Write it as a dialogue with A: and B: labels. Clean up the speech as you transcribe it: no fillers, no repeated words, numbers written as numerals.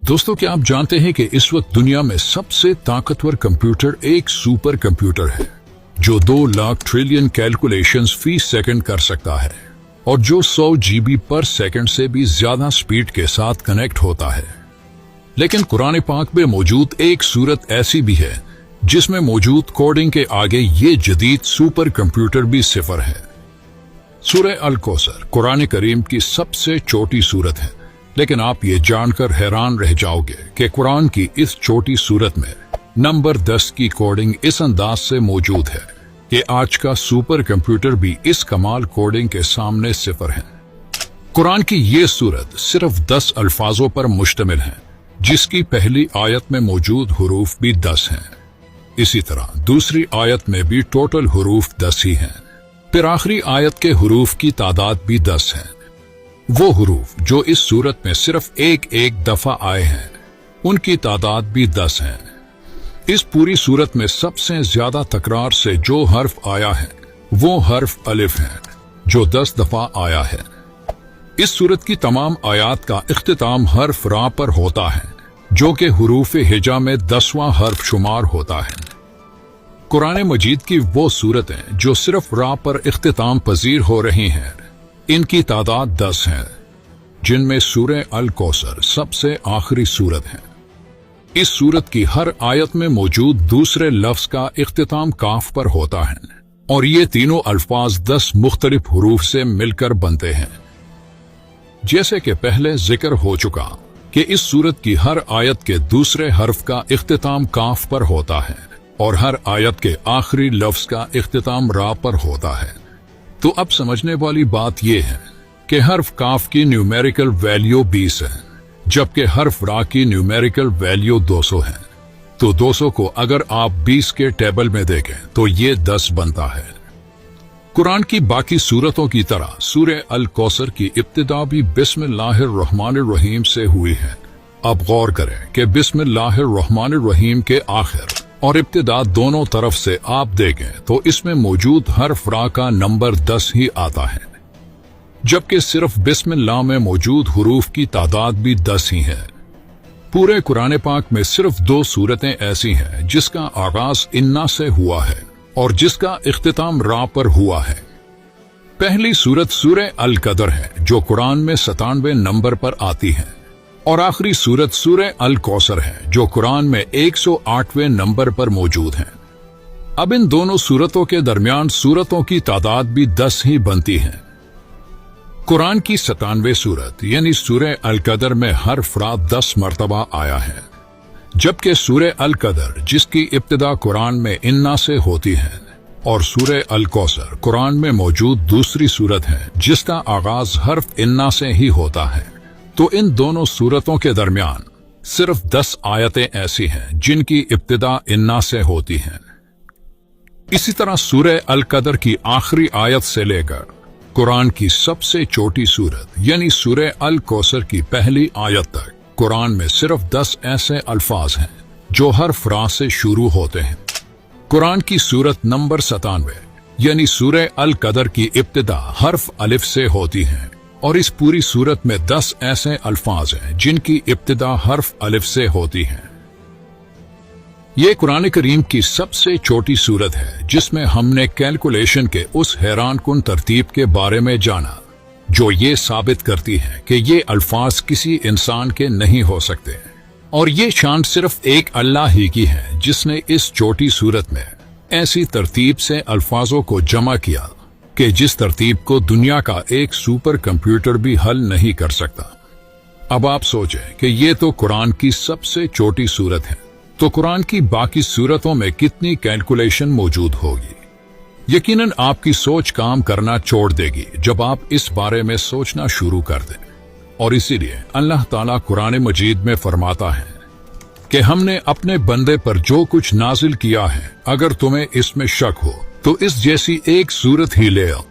A: दोस्तों, क्या आप जानते हैं कि इस वक्त दुनिया में सबसे ताकतवर कंप्यूटर एक सुपर कंप्यूटर है जो 2 लाख ट्रिलियन कैलकुलेशंस फी सेकंड कर सकता है और जो 100 GB पर सेकंड से भी ज्यादा स्पीड के साथ कनेक्ट होता है। लेकिन कुरान पाक में मौजूद एक सूरत ऐसी भी है जिसमें मौजूद कोडिंग के आगे ये जदीद सुपर कंप्यूटर भी सिफर है। सूरह अल कौसर कुरान करीम की सबसे छोटी सूरत है, लेकिन आप ये जानकर हैरान रह जाओगे कि कुरान की इस छोटी सूरत में नंबर 10 की कोडिंग इस अंदाज से मौजूद है कि आज का सुपर कंप्यूटर भी इस कमाल कोडिंग के सामने सिफर है। कुरान की ये सूरत सिर्फ 10 अल्फाजों पर मुश्तमिल है, जिसकी पहली आयत में मौजूद हुरूफ भी 10 हैं। इसी तरह दूसरी आयत में भी टोटल हुरूफ 10 ही हैं। फिर आखिरी आयत के हुरूफ की तादाद भी 10 है। वो हुरूफ जो इस सूरत में सिर्फ एक दफा आए हैं, उनकी तादाद भी 10 है। इस पूरी सूरत में सबसे ज्यादा तकरार से जो हर्फ आया है वो हर्फ अलिफ है, जो 10 दफा आया है। इस सूरत की तमाम आयात का इख्तिताम हर्फ रा पर होता है, जो कि हुरूफ हिजा में 10वां हर्फ शुमार होता है। कुरान मजीद की वो सूरतें जो सिर्फ रा पर इख्तिताम पजीर हो रही हैं, इनकी तादाद 10 है, जिनमें सूरह अल कौसर सबसे आखिरी सूरत है। इस सूरत की हर आयत में मौजूद दूसरे लफ्ज का इख्तिताम काफ पर होता है और ये तीनों अल्फाज 10 मुख्तलिफ हुरूफ से मिलकर बनते हैं। जैसे कि पहले जिक्र हो चुका कि इस सूरत की हर आयत के दूसरे हर्फ का इख्तिताम काफ पर होता है और हर आयत के आखिरी लफ्ज का इख्तिताम रा पर होता है। तो अब समझने वाली बात यह है कि हर्फ काफ की न्यूमेरिकल वैल्यू 20 है, जबकि हर्फ रा की न्यूमेरिकल वैल्यू 200 है। तो 200 को अगर आप 20 के टेबल में देखें तो ये 10 बनता है। कुरान की बाकी सूरतों की तरह सूरह अल कौसर की इब्तिदा भी बिस्मिल्लाहिर्रहमानिर्रहीम से हुई है। अब गौर करें कि बिस्मिल्लाहिर्रहमानिर्रहीम के आखिर और इब्तिदा दोनों तरफ से आप देखें तो इसमें मौजूद हर्फ रा का नंबर 10 ही आता है, जबकि सिर्फ बिस्मिल्लाह में मौजूद हुरूफ की तादाद भी 10 ही है। पूरे कुरान पाक में सिर्फ 2 सूरतें ऐसी हैं जिसका आगाज इन्ना से हुआ है और जिसका इख्तिताम रा पर हुआ है। पहली सूरत सूरह अल कदर है, जो कुरान में 97 नंबर पर आती है, और आखिरी सूरत सूरह अल कौसर है, जो कुरान में 108वें नंबर पर मौजूद है। अब इन दोनों सूरतों के दरमियान सूरतों की तादाद भी 10 ही बनती है। कुरान की 97वें सूरत यानी सूरह अल कदर में हर्फ रा 10 मरतबा आया है, जबकि सूरह अल कदर जिसकी इब्तिदा कुरान में इन्ना से होती है और सूरह अल कौसर कुरान में मौजूद दूसरी सूरत है जिसका आगाज हर्फ इन्ना से ही होता है। तो इन दोनों सूरतों के दरमियान सिर्फ 10 आयतें ऐसी हैं जिनकी इब्तिदा इन्ना से होती हैं। इसी तरह सूरह अल कदर की आखिरी आयत से लेकर कुरान की सबसे छोटी सूरत यानी सूरह अल कौसर की पहली आयत तक कुरान में सिर्फ 10 ऐसे अल्फाज हैं जो हर्फ रा से शुरू होते हैं। कुरान की सूरत नंबर 97 यानी सूरह अल कदर की इब्तिदा हर्फ अलिफ से होती है और इस पूरी सूरत में 10 ऐसे अल्फाज हैं जिनकी इब्तिदा हर्फ अलिफ से होती है। ये कुरान करीम की सबसे छोटी सूरत है जिसमें हमने कैलकुलेशन के उस हैरानकुन तरतीब के बारे में जाना जो ये साबित करती है कि ये अल्फाज किसी इंसान के नहीं हो सकते, और ये शान सिर्फ एक अल्लाह ही की है जिसने इस छोटी सूरत में ऐसी तरतीब से अल्फाजों को जमा किया कि जिस तरतीब को दुनिया का एक सुपर कंप्यूटर भी हल नहीं कर सकता। अब आप सोचें कि ये तो कुरान की सबसे छोटी सूरत है, तो कुरान की बाकी सूरतों में कितनी कैलकुलेशन मौजूद होगी। यकीनन आपकी सोच काम करना छोड़ देगी जब आप इस बारे में सोचना शुरू कर दें। और इसीलिए अल्लाह ताला कुरान मजीद में फरमाता है कि हमने अपने बंदे पर जो कुछ नाजिल किया है, अगर तुम्हें इसमें शक हो तो इस जैसी एक सूरत ही ले आओ